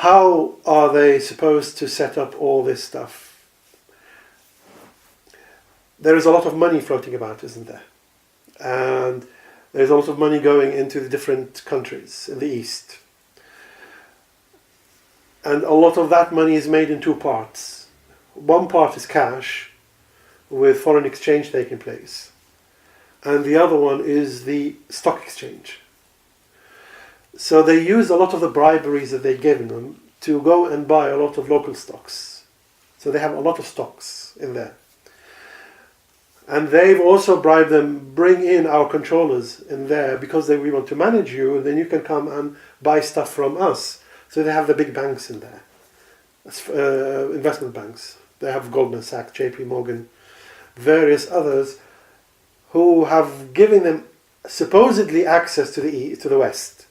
how are they supposed to set up all this stuff? There is a lot of money floating about, isn't there? And there's a lot of money going into the different countries in the East. And a lot of that money is made in two parts. One part is cash, with foreign exchange taking place. And the other one is the stock exchange. So they use a lot of the briberies that they've given them to go and buy a lot of local stocks. So they have a lot of stocks in there. And they've also bribed them, bring in our controllers in there because we want to manage you, and then you can come and buy stuff from us. So they have the big banks in there, investment banks. They have Goldman Sachs, JP Morgan, various others who have given them supposedly access to the West,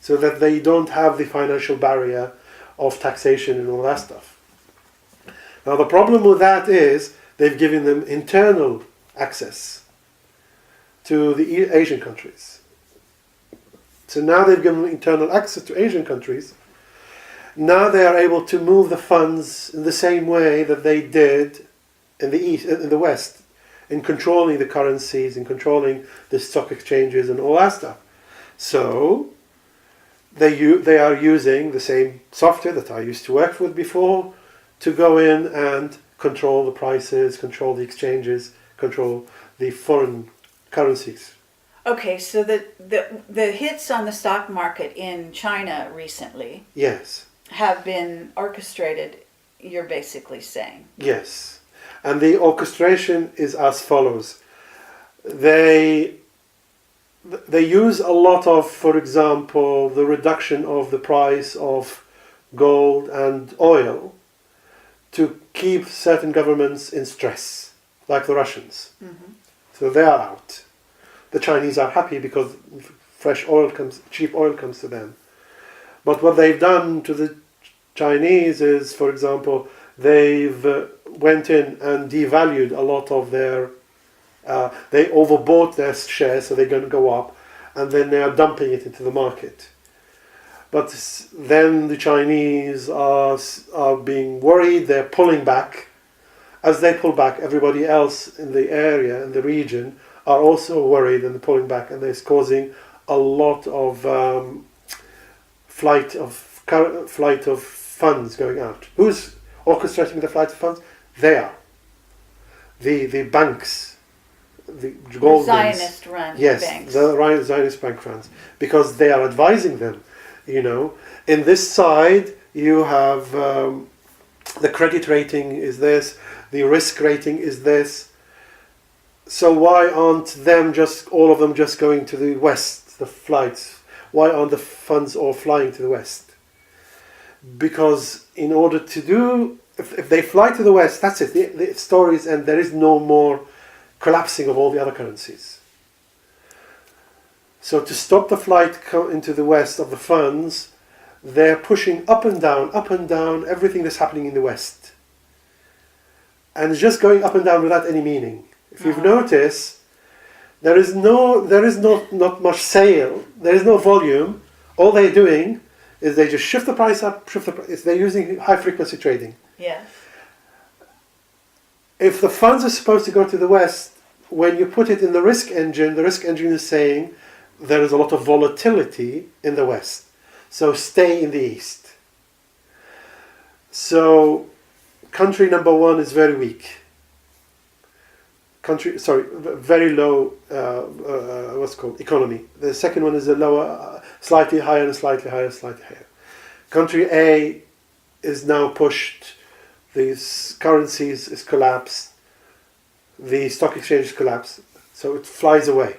so that they don't have the financial barrier of taxation and all that stuff. Now the problem with that is they've given them internal access to the Asian countries. So now they've given them internal access to Asian countries. Now they are able to move the funds in the same way that they did in the East, in the West, in controlling the currencies, in controlling the stock exchanges and all that stuff. So they are using the same software that I used to work with before to go in and control the prices, control the exchanges, control the foreign currencies. Okay, so the hits on the stock market in China recently, yes, have been orchestrated, you're basically saying. Yes. And the orchestration is as follows. They use a lot of, for example, the reduction of the price of gold and oil to keep certain governments in stress, like the Russians. Mm-hmm. So they are out. The Chinese are happy because cheap oil comes to them. But what they've done to the Chinese is, for example, they've went in and devalued a lot of their, they overbought their shares, so they're going to go up, and then they are dumping it into the market. But then the Chinese are being worried, they're pulling back. As they pull back, everybody else in the area, in the region, are also worried and pulling back, and it's causing a lot of flight of funds going out. Who's orchestrating the flight of funds? They are. The banks, the gold Zionist-run yes, banks. The Zionist bank funds, because they are advising them. You know, in this side you have the credit rating is this, the risk rating is this. So why aren't all of them just going to the West, the flights? Why aren't the funds all flying to the West? Because in order to do, if they fly to the West, that's it, the stories, and there is no more collapsing of all the other currencies. So to stop the flight into the West of the funds, they're pushing up and down everything that's happening in the West. And it's just going up and down without any meaning. If you've noticed, there is not much sale, there is no volume. All they're doing is they just shift the price up, they're using high frequency trading. Yeah. If the funds are supposed to go to the West, when you put it in the risk engine is saying there is a lot of volatility in the West. So stay in the East. So country number one is very weak. Very low, economy. The second one is a lower, slightly higher and slightly higher. Country A is now pushed, these currencies is collapsed, the stock exchange is collapsed, so it flies away.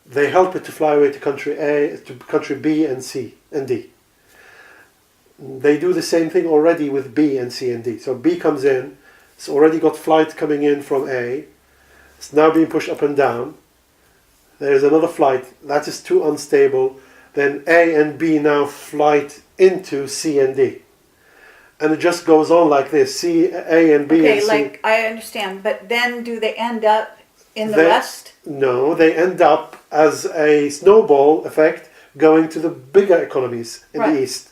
They help it to fly away to country A, to country B and C and D. They do the same thing already with B and C and D. So B comes in, it's already got flight coming in from A, it's now being pushed up and down. There's another flight, that is too unstable. Then A and B now flight into C and D. And it just goes on like this, A and B and C. Okay, I understand, but then do they end up in the West? No, they end up as a snowball effect going to the bigger economies in the East.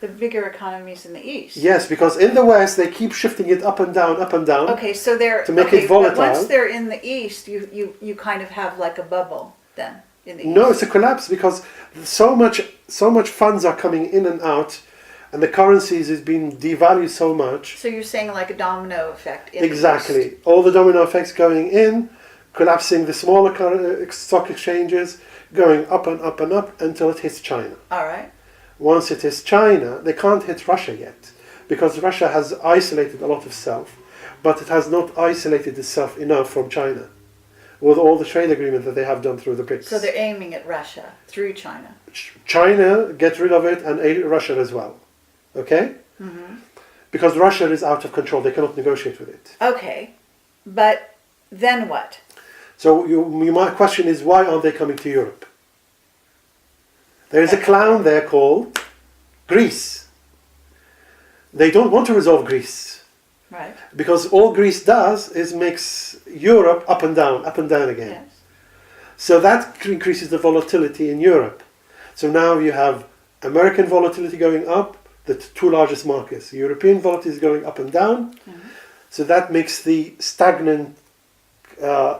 The bigger economies in the East. Yes, because in the West they keep shifting it up and down, up and down. Okay, so they're to make okay, it volatile. But once they're in the East, you kind of have like a bubble then in the East. No, it's a collapse because so much funds are coming in and out, and the currencies is being devalued so much. So you're saying like a domino effect. Exactly. All the domino effects going in, collapsing the smaller stock exchanges, going up and up and up until it hits China. All right. Once it hits China, they can't hit Russia yet, because Russia has isolated a lot of itself, but it has not isolated itself enough from China, with all the trade agreement that they have done through the BRICS. So they're aiming at Russia through China. China, get rid of it, and Russia as well. Okay? Mm-hmm. Because Russia is out of control, they cannot negotiate with it. Okay, but then what? So my question is, why aren't they coming to Europe? There is a clown there called Greece. They don't want to resolve Greece. Right. Because all Greece does is makes Europe up and down again. Yes. So that increases the volatility in Europe. So now you have American volatility going up, the two largest markets. European volatility is going up and down. Mm-hmm. So that makes the stagnant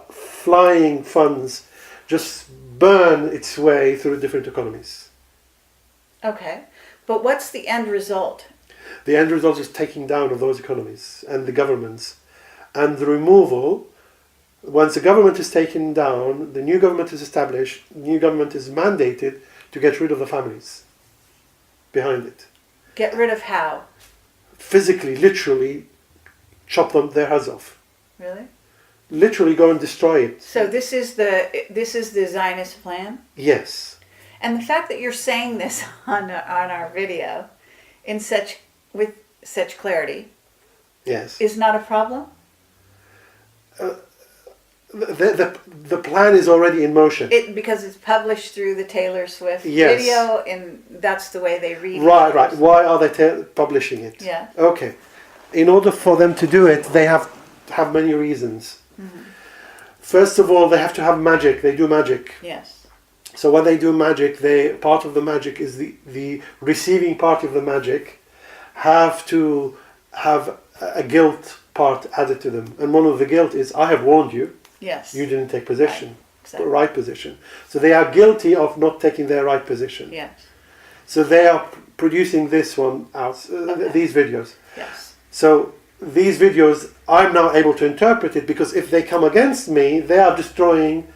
flying funds just burn its way through different economies. Okay, but what's the end result? The end result is taking down of those economies and the governments, and the removal. Once the government is taken down, the new government is established, new government is mandated to get rid of the families behind it. Get rid of how? Physically, literally, chop their heads off. Really? Literally go and destroy it. So this is the Zionist plan? Yes. And the fact that you're saying this on our video with such clarity, Yes. is not a problem? The plan is already in motion. Because it's published through the Taylor Swift Yes. video, and that's the way they read it. Right. Why are they publishing it? Yeah. Okay. In order for them to do it, they have many reasons. Mm-hmm. First of all, they have to have magic. They do magic. Yes. So when they do magic, part of the magic is the receiving part of the magic have to have a guilt part added to them. And one of the guilt is, I have warned you. Yes. You didn't take position. Right. Exactly. Right position. So they are guilty of not taking their right position. Yes. So they are producing this one out, Okay. these videos. Yes. So these videos, I'm now able to interpret it, because if they come against me, they are destroying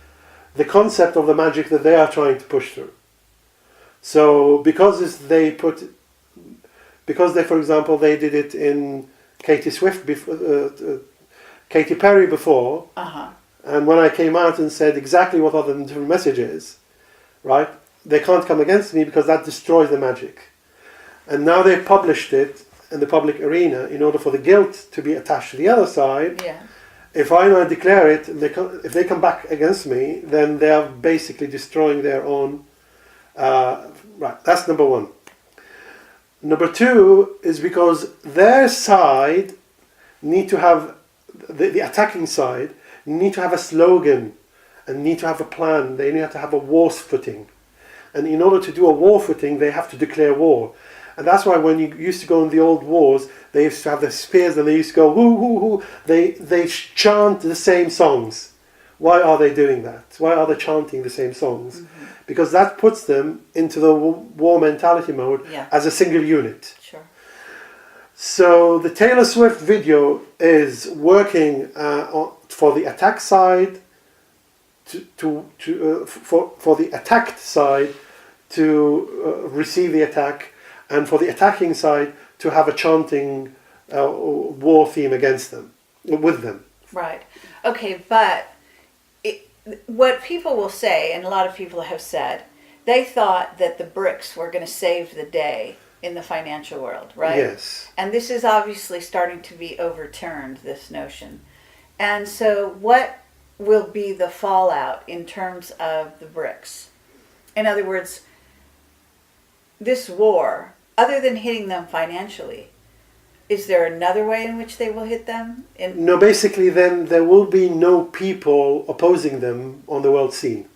the concept of the magic that they are trying to push through. So because they, for example, they did it in Katy Perry before, Uh-huh. and when I came out and said exactly what are the different messages, right, they can't come against me because that destroys the magic. And now they've published it in the public arena in order for the guilt to be attached to the other side. Yeah. If I now declare it, if they come back against me, then they are basically destroying their own. Right, that's number one. Number two is because their side need to have, the attacking side, need to have a slogan and need to have a plan. They need to have a war footing. And in order to do a war footing, they have to declare war. And that's why when you used to go in the old wars, they used to have the spears and they used to go, hoo, hoo, hoo. They chant the same songs. Why are they doing that? Why are they chanting the same songs? Mm-hmm. Because that puts them into the war mentality mode as a single unit. Sure. So the Taylor Swift video is working for the attack side, for the attacked side to receive the attack, and for the attacking side to have a chanting war theme against them, with them. Right. Okay, but what people will say, and a lot of people have said, they thought that the BRICS were going to save the day in the financial world, right? Yes. And this is obviously starting to be overturned, this notion. And so what will be the fallout in terms of the BRICS? In other words, this war, other than hitting them financially, is there another way in which they will hit them? No, basically then there will be no people opposing them on the world scene.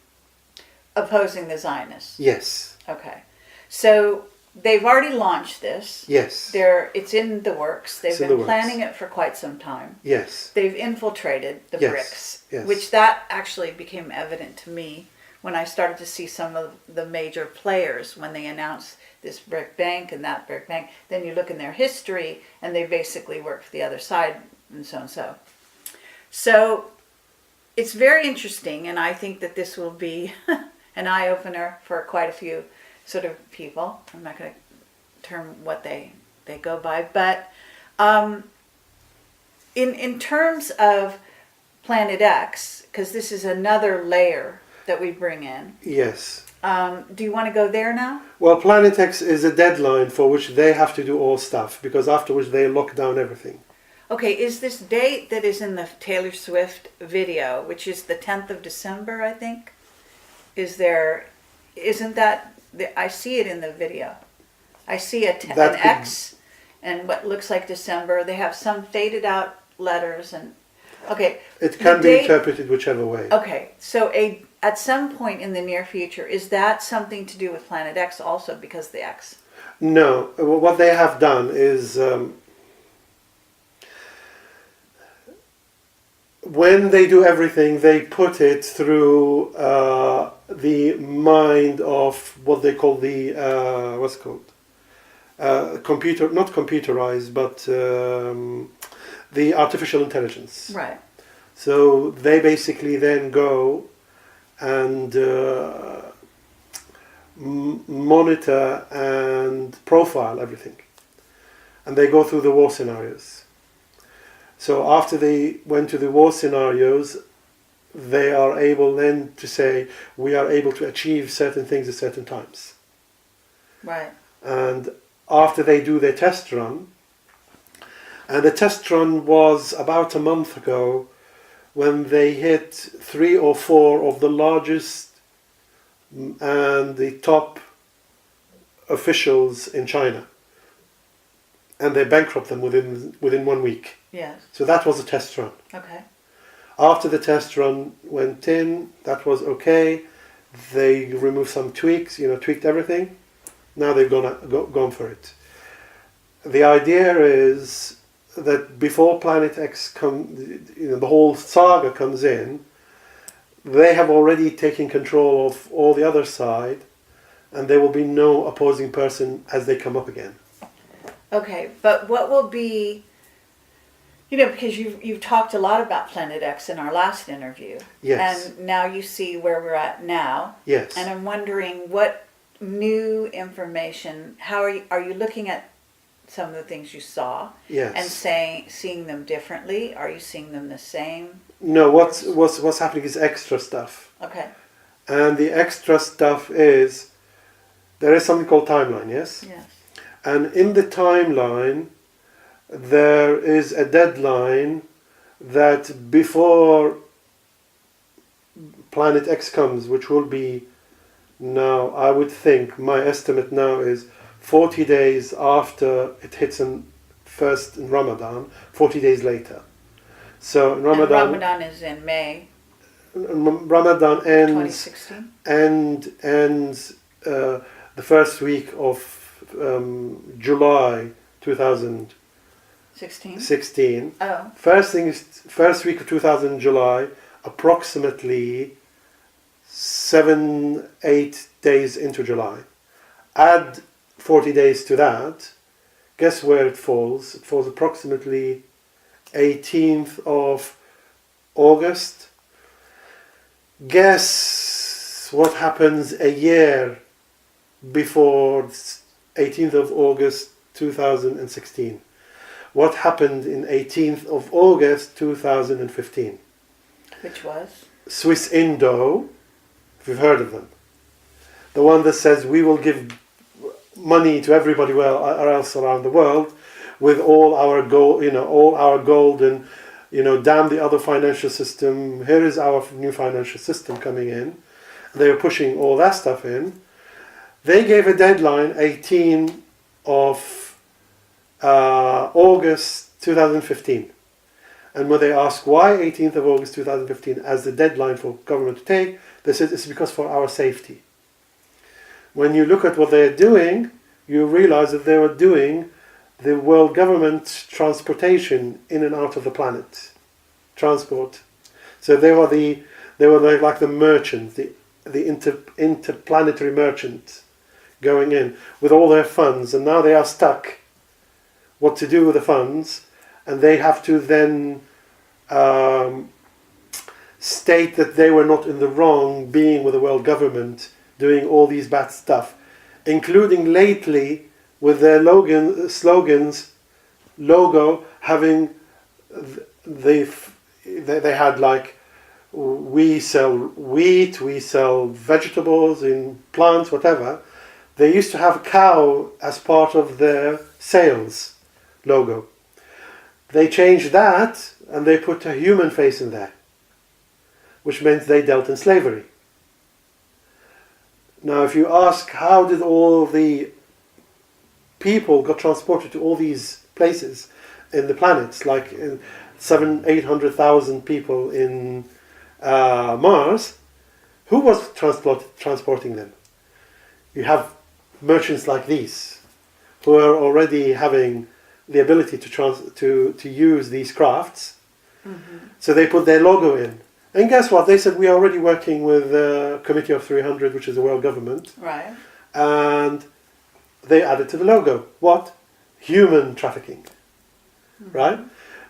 Opposing the Zionists? Yes. Okay. So they've already launched this. Yes. It's in the works. They've It's in been the planning works. it for quite some time. Yes. They've infiltrated the Yes. BRICS, Yes. which that actually became evident to me when I started to see some of the major players when they announced this BRIC bank and that BRIC bank. Then you look in their history and they basically work for the other side and so and so. So it's very interesting, and I think that this will be an eye-opener for quite a few sort of people. I'm not going to term what they go by, but in terms of Planet X, because this is another layer that we bring in. Yes. Do you want to go there now? Well, Planet X is a deadline for which they have to do all stuff, because afterwards they lock down everything. Okay, is this date that is in the Taylor Swift video, which is the 10th of December, I think? Isn't that, I see it in the video. I see an X and what looks like December. They have some faded out letters and, okay. It can be interpreted whichever way. Okay, so at some point in the near future, is that something to do with Planet X also because the X? No, what they have done is when they do everything, they put it through the mind of what they call the what's it called? Not computerized, but the artificial intelligence. Right. So they basically then go and monitor and profile everything, and they go through the war scenarios. So after they went to the war scenarios, they are able then to say, we are able to achieve certain things at certain times. Right. And after they do their test run, and the test run was about a month ago, when they hit 3 or 4 of the largest and the top officials in China. And they bankrupt them within 1 week. Yes. So that was a test run. Okay. After the test run went in, that was okay. They removed some tweaks, tweaked everything. Now they've gone for it. The idea is that before Planet X the whole saga comes in, they have already taken control of all the other side, and there will be no opposing person as they come up again. Okay, but what will be, because you've talked a lot about Planet X in our last interview. Yes. And now you see where we're at now. Yes. And I'm wondering what new information, how are you looking at some of the things you saw? Yes. And seeing them differently? Are you seeing them the same? No, what's happening is extra stuff. Okay. And the extra stuff is, there is something called timeline, yes? Yes. And in the timeline, there is a deadline that before Planet X comes, which will be now, I would think, my estimate now is 40 days after it hits first in Ramadan, 40 days later. So Ramadan is in May. Ramadan ends 2016. ends the first week of July 2016. Oh. First week of 2000 July, approximately 7-8 days into July. Add 40 days to that. Guess where it falls? It falls approximately 18th of August. Guess what happens a year before 18th of August 2016. What happened in 18th of August 2015? Which was? Swiss Indo, if you've heard of them. The one that says we will give money to everybody else around the world with all our gold, and damn the other financial system. Here is our new financial system coming in. They were pushing all that stuff in. They gave a deadline, 18 of August 2015. And when they asked why 18th of August 2015 as the deadline for government to take, they said it's because for our safety. When you look at what they're doing, you realize that they were doing the world government transportation in and out of the planet, transport. So they were like the merchant, the interplanetary merchant, going in with all their funds, and now they are stuck. What to do with the funds, and they have to then state that they were not in the wrong, being with the world government, doing all these bad stuff, including lately with their slogans, logo having they had like, we sell wheat, we sell vegetables in plants, whatever. They used to have a cow as part of their sales logo. They changed that and they put a human face in there, which meant they dealt in slavery. Now, if you ask how did all the people got transported to all these places in the planets, like 800,000 people in Mars, who was transporting them? You have merchants like these who are already having the ability to use these crafts. Mm-hmm. So they put their logo in. And guess what? They said, we are already working with the Committee of 300, which is the world government. Right. And they added to the logo. What? Human trafficking. Mm-hmm. Right?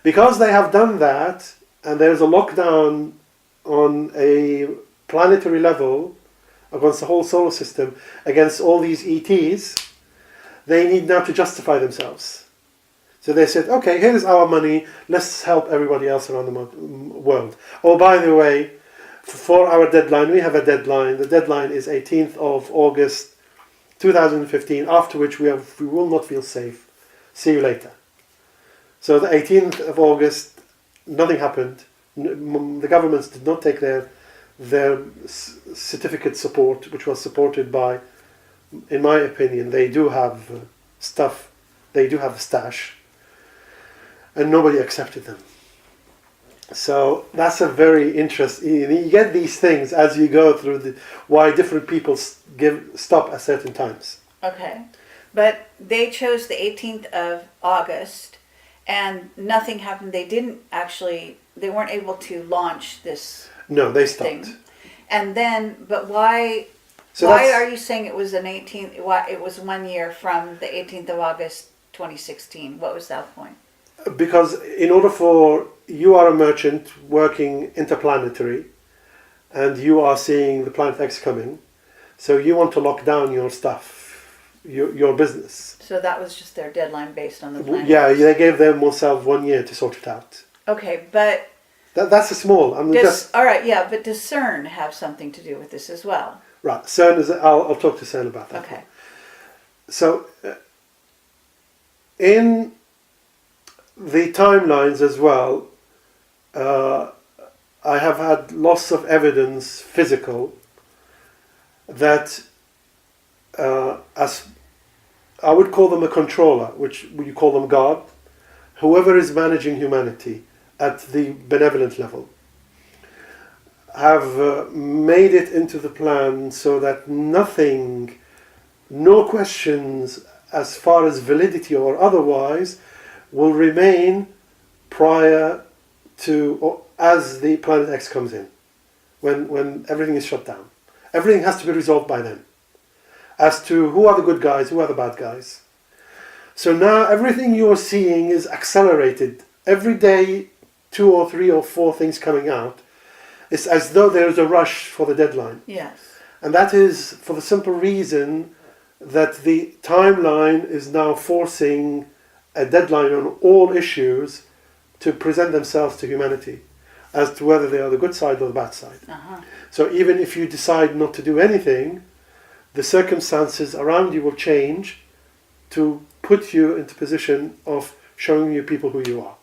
Because they have done that, and there's a lockdown on a planetary level against the whole solar system, against all these ETs, they need now to justify themselves. So they said, okay, here's our money, let's help everybody else around the world. Oh, by the way, for our deadline, we have a deadline. The deadline is 18th of August 2015, after which we will not feel safe. See you later. So the 18th of August, nothing happened. The governments did not take their certificate support, which was supported by, in my opinion, they do have stuff, they do have a stash, and nobody accepted them. So that's a very interesting, you get these things as you go through why different people stop at certain times. Okay, but they chose the 18th of August and nothing happened. They weren't able to launch this. No, they stopped. Thing. And then, but why are you saying it was an 18th, why it was 1 year from the 18th of August 2016? What was that point? Because in order you are a merchant working interplanetary, and you are seeing the Planet X coming, so you want to lock down your stuff, your business. So that was just their deadline based on the Planet Yeah, X. they gave themselves 1 year to sort it out. Okay, but that's a small. I mean, all right, yeah, but does CERN have something to do with this as well? Right, CERN is. I'll talk to CERN about that. Okay. So, in the timelines as well, I have had lots of evidence, physical, that as I would call them a controller, which you call them God, whoever is managing humanity at the benevolent level, have made it into the plan so that no questions as far as validity or otherwise will remain prior to, or as the Planet X comes in, when everything is shut down. Everything has to be resolved by then, as to who are the good guys, who are the bad guys. So now everything you are seeing is accelerated. Every day, 2 or 3 or 4 things coming out. It's as though there is a rush for the deadline. Yes. And that is for the simple reason that the timeline is now forcing a deadline on all issues to present themselves to humanity as to whether they are the good side or the bad side. Uh-huh. So even if you decide not to do anything, the circumstances around you will change to put you into position of showing you people who you are.